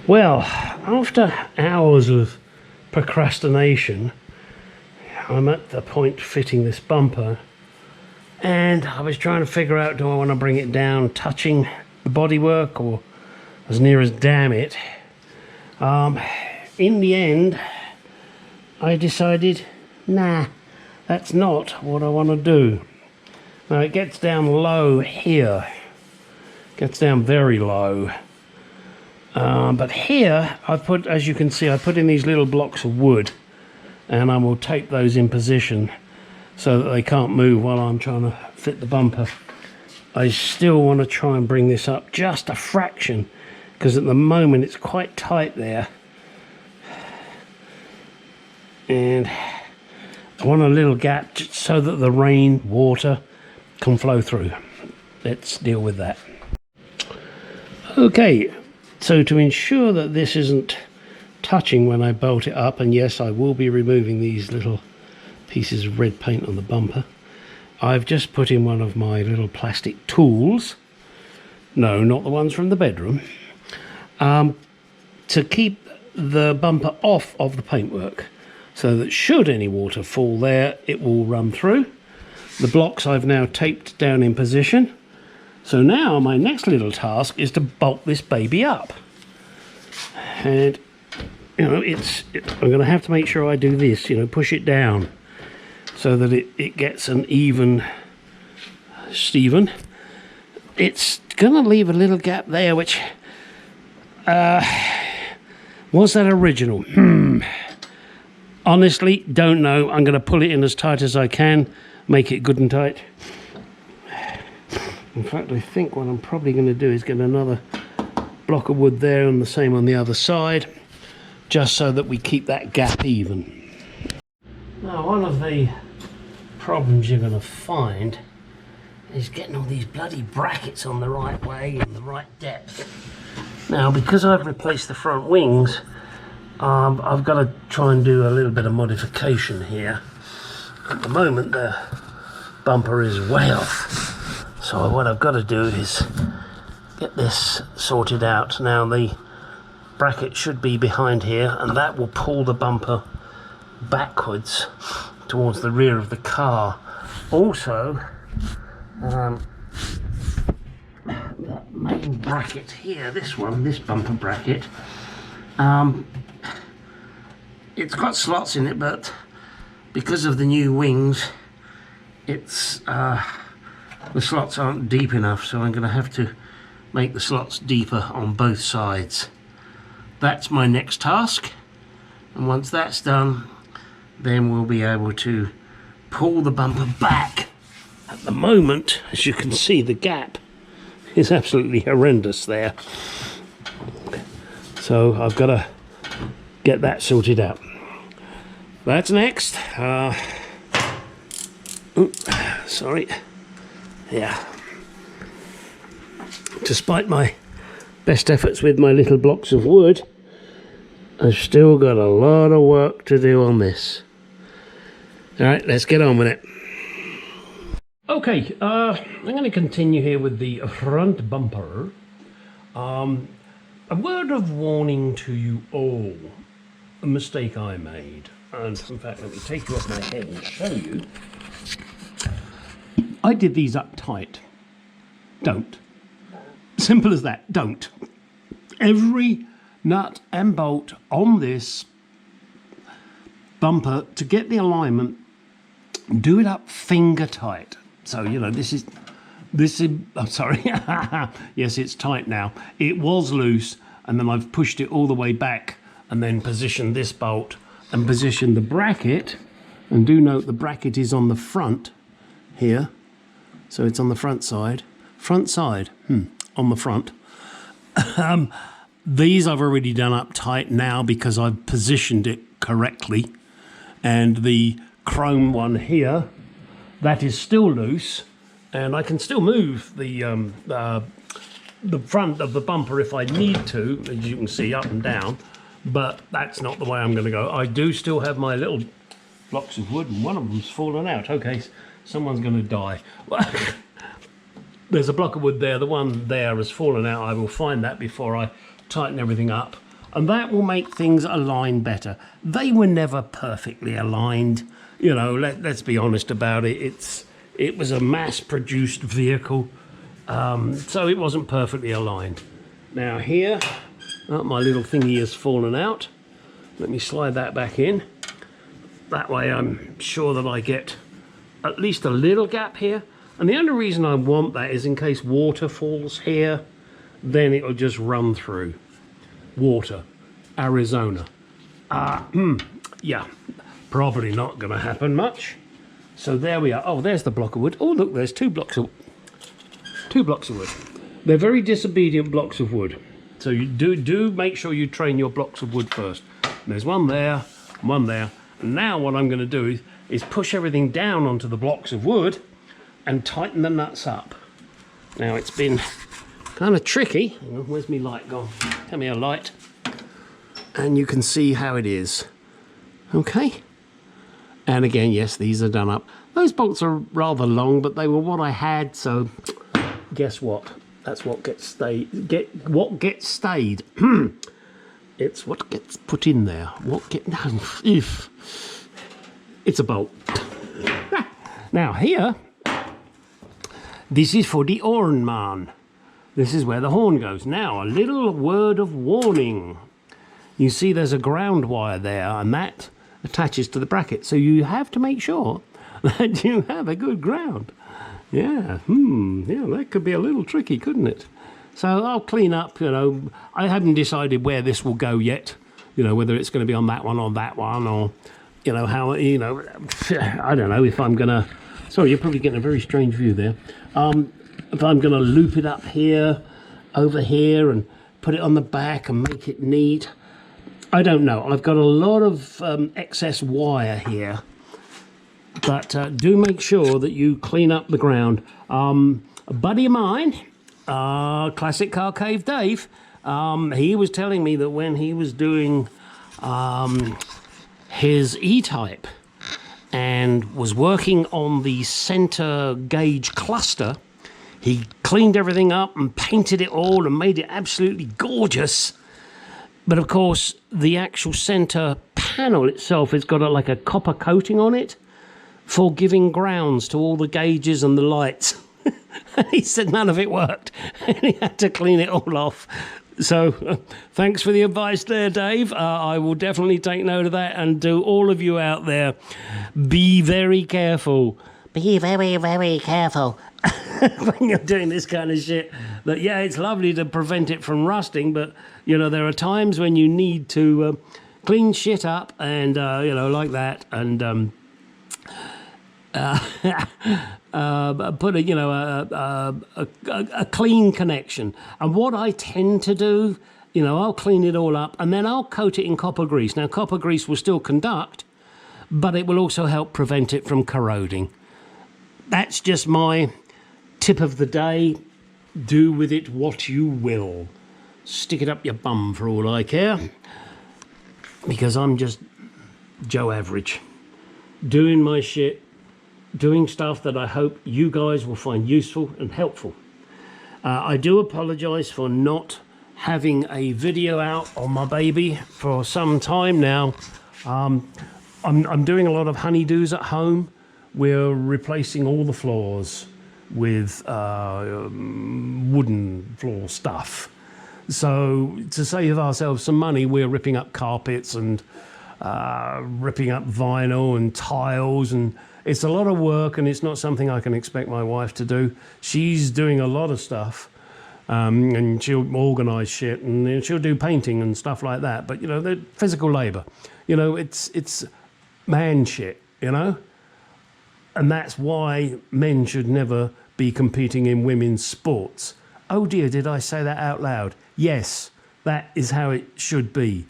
Well, after hours of procrastination, I'm at the point fitting this bumper, and I was trying to figure out, do I want to bring it down touching the bodywork or as near as damn it. In the end, I decided, nah, that's not what I want to do. Now it gets down low here, gets down very low. But here, as you can see, I put in these little blocks of wood, and I will tape those in position so that they can't move while I'm trying to fit the bumper. I still want to try and bring this up just a fraction, because at the moment it's quite tight there. And I want a little gap just so that the rain, water can flow through. Let's deal with that. Okay. So to ensure that this isn't touching when I bolt it up, and yes, I will be removing these little pieces of red paint on the bumper, I've just put in one of my little plastic tools, no, not the ones from the bedroom, to keep the bumper off of the paintwork, so that should any water fall there, it will run through. The blocks I've now taped down in position. So now my next little task is to bolt this baby up. And, you know, I'm going to have to make sure I do this, you know, push it down so that it gets an even Steven. It's going to leave a little gap there, which, was that original? Honestly, don't know. I'm going to pull it in as tight as I can, make it good and tight. In fact, I think what I'm probably going to do is get another block of wood there and the same on the other side, just so that we keep that gap even. Now, one of the problems you're going to find is getting all these bloody brackets on the right way and the right depth. Now, because I've replaced the front wings, I've got to try and do a little bit of modification here. At the moment, the bumper is way off. So what I've got to do is get this sorted out. Now the bracket should be behind here, and that will pull the bumper backwards towards the rear of the car. Also, that main bracket here, this bumper bracket, it's got slots in it, but because of the new wings, it's the slots aren't deep enough, so I'm going to have to make the slots deeper on both sides. That's my next task, and once that's done, then we'll be able to pull the bumper back. At the moment, as you can see, the gap is absolutely horrendous there. So I've got to get that sorted out. That's next. Sorry. Yeah. Despite my best efforts with my little blocks of wood, I've still got a lot of work to do on this. Alright, let's get on with it. Okay, I'm going to continue here with the front bumper. A word of warning to you all. A mistake I made. And in fact, let me take you off my head and show you. I did these up tight. Don't. Simple as that. Don't. Every nut and bolt on this bumper, to get the alignment, do it up finger tight. So, you know, this is, I'm sorry. Yes, it's tight now. It was loose, and then I've pushed it all the way back and then positioned this bolt and positioned the bracket. And do note the bracket is on the front here. So it's on the front side. On the front. These I've already done up tight now because I've positioned it correctly. And the chrome one here, that is still loose, and I can still move the front of the bumper if I need to, as you can see, up and down, but that's not the way I'm going to go. I do still have my little blocks of wood, and one of them's fallen out. Okay, someone's going to die. There's a block of wood there. The one there has fallen out. I will find that before I tighten everything up. and that will make things align better. They were never perfectly aligned, you know, let's be honest about it. It was a mass-produced vehicle, so it wasn't perfectly aligned. Now here, oh, my little thingy has fallen out. Let me slide that back in. That way I'm sure that I get at least a little gap here. And the only reason I want that is in case water falls here, then it'll just run through. Water, Arizona. Yeah, probably not going to happen much. So there we are. Oh, there's the block of wood. Oh, look, there's two blocks of wood. They're very disobedient blocks of wood. So you do make sure you train your blocks of wood first. There's one there, one there. And now what I'm going to do is push everything down onto the blocks of wood and tighten the nuts up. Now it's been kind of tricky. Hang on, where's my light gone? Come here, light. And you can see how it is. Okay. And again, yes, these are done up. Those bolts are rather long, but they were what I had, so guess what? That's what gets stayed. What gets stayed. It's what gets put in there. It's a bolt. Now here, this is for the horn man. This is where the horn goes. Now, a little word of warning. You see there's a ground wire there, and that attaches to the bracket. So you have to make sure that you have a good ground. Yeah, yeah, that could be a little tricky, couldn't it? So I'll clean up, you know, I haven't decided where this will go yet, you know, whether it's going to be on that one or that one, or, you know, how, you know, I don't know if I'm going to, sorry, you're probably getting a very strange view there. If I'm going to loop it up here, over here, and put it on the back and make it neat. I don't know. I've got a lot of excess wire here. But do make sure that you clean up the ground. A buddy of mine, Classic Car Cave Dave, he was telling me that when he was doing his E-Type and was working on the center gauge cluster, he cleaned everything up and painted it all and made it absolutely gorgeous. But of course, the actual center panel itself has got like a copper coating on it for giving grounds to all the gauges and the lights. He said none of it worked, and he had to clean it all off. So thanks for the advice there, Dave. I will definitely take note of that, and do all of you out there, be very careful. Be very, very careful when you're doing this kind of shit. That, yeah, it's lovely to prevent it from rusting, but, you know, there are times when you need to clean shit up and, you know, like that, and put a, you know, a clean connection. And what I tend to do, you know, I'll clean it all up and then I'll coat it in copper grease. Now, copper grease will still conduct, but it will also help prevent it from corroding. That's just my tip of the day. Do with it what you will. Stick it up your bum for all I care, because I'm just Joe Average, doing my shit, doing stuff that I hope you guys will find useful and helpful. I do apologize for not having a video out on my baby for some time now. I'm doing a lot of honeydews at home. We're replacing all the floors with wooden floor stuff. So to save ourselves some money, we're ripping up carpets and ripping up vinyl and tiles, and it's a lot of work, and it's not something I can expect my wife to do. She's doing a lot of stuff, and she'll organize shit, and she'll do painting and stuff like that. But, you know, the physical labor, you know, it's man shit, you know? And that's why men should never be competing in women's sports. Oh dear, did I say that out loud? Yes, that is how it should be.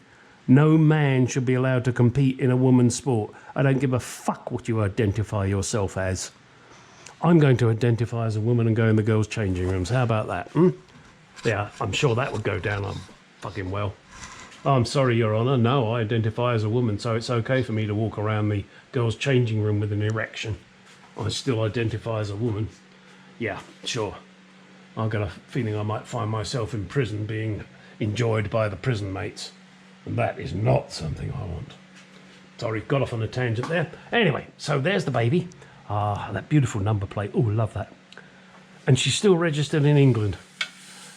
No man should be allowed to compete in a woman's sport. I don't give a fuck what you identify yourself as. I'm going to identify as a woman and go in the girls' changing rooms. How about that? Yeah, I'm sure that would go down fucking well. Oh, I'm sorry, Your Honour. No, I identify as a woman, so it's okay for me to walk around the girls' changing room with an erection. I still identify as a woman. Yeah, sure. I've got a feeling I might find myself in prison being enjoyed by the prison mates. And that is not something I want. Sorry, got off on a tangent there. Anyway, so there's the baby. Ah, that beautiful number plate. Oh, love that. And she's still registered in England.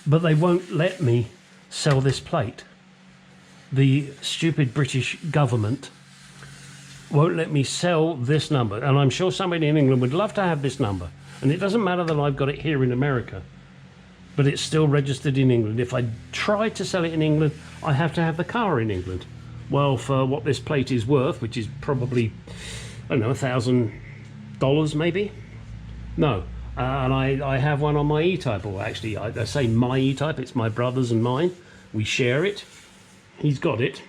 But they won't let me sell this plate. The stupid British government won't let me sell this number. And I'm sure somebody in England would love to have this number. And it doesn't matter that I've got it here in America, but it's still registered in England. If I try to sell it in England, I have to have the car in England. Well, for what this plate is worth, which is probably, I don't know, $1,000 maybe? No. And I have one on my E-Type, or actually I say my E-Type, it's my brother's and mine. We share it. He's got it.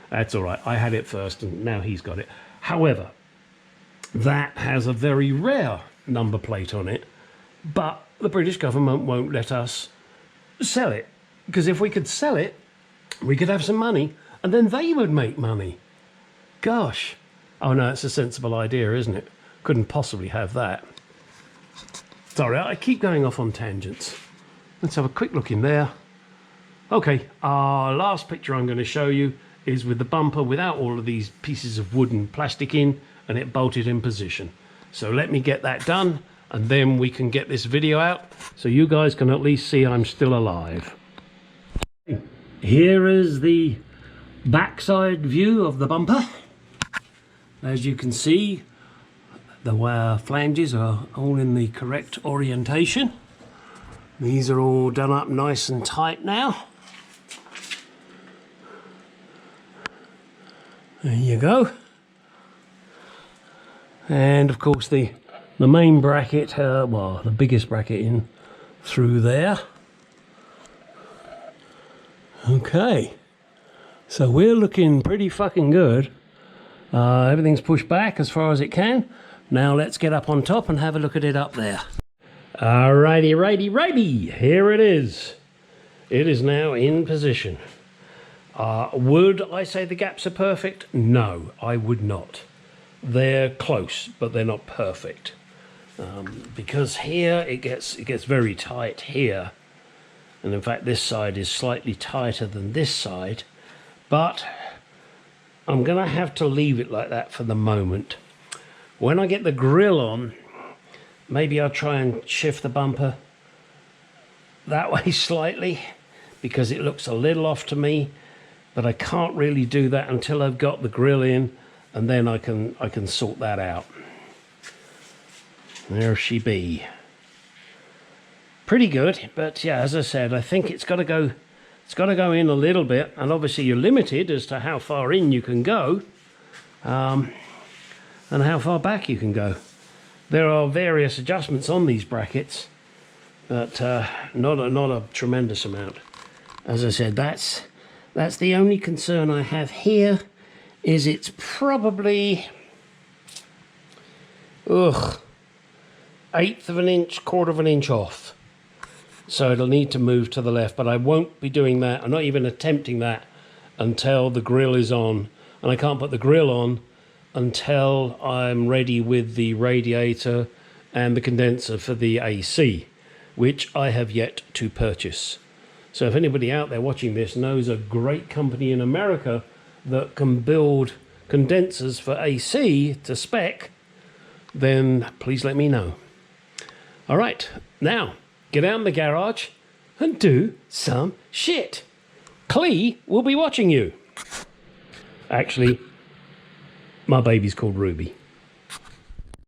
That's all right. I had it first and now he's got it. However, that has a very rare number plate on it, but the British government won't let us sell it. Because if we could sell it, we could have some money and then they would make money. Gosh. Oh no, it's a sensible idea, isn't it? Couldn't possibly have that. Sorry, I keep going off on tangents. Let's have a quick look in there. Okay, our last picture I'm going to show you is with the bumper without all of these pieces of wood and plastic in, and it bolted in position. So let me get that done, and then we can get this video out, so you guys can at least see I'm still alive. Here is the backside view of the bumper. As you can see, the flanges are all in the correct orientation. These are all done up nice and tight now. There you go. And of course the main bracket, well, the biggest bracket in through there. Okay, so we're looking pretty fucking good. Everything's pushed back as far as it can. Now let's get up on top and have a look at it up there. Alrighty, righty, here it is. It is now in position. Would I say the gaps are perfect? No, I would not. They're close, but they're not perfect. Because here it gets very tight here. And in fact this side is slightly tighter than this side. But I'm going to have to leave it like that for the moment. When I get the grille on, maybe I'll try and shift the bumper that way slightly, because it looks a little off to me, but I can't really do that until I've got the grille in, and then I can sort that out. There she be. Pretty good, but yeah, as I said, I think it's got to go in a little bit, and obviously you're limited as to how far in you can go. And how far back you can go. There are various adjustments on these brackets, but not a tremendous amount. As I said, that's the only concern I have here, is it's probably eighth of an inch, quarter of an inch off. So it'll need to move to the left, but I won't be doing that. I'm not even attempting that until the grille is on, and I can't put the grille on until I'm ready with the radiator and the condenser for the AC, which I have yet to purchase. So if anybody out there watching this knows a great company in America that can build condensers for AC to spec, then please let me know. All right, now get out in the garage and do some shit. Clee will be watching you. Actually, my baby's called Ruby.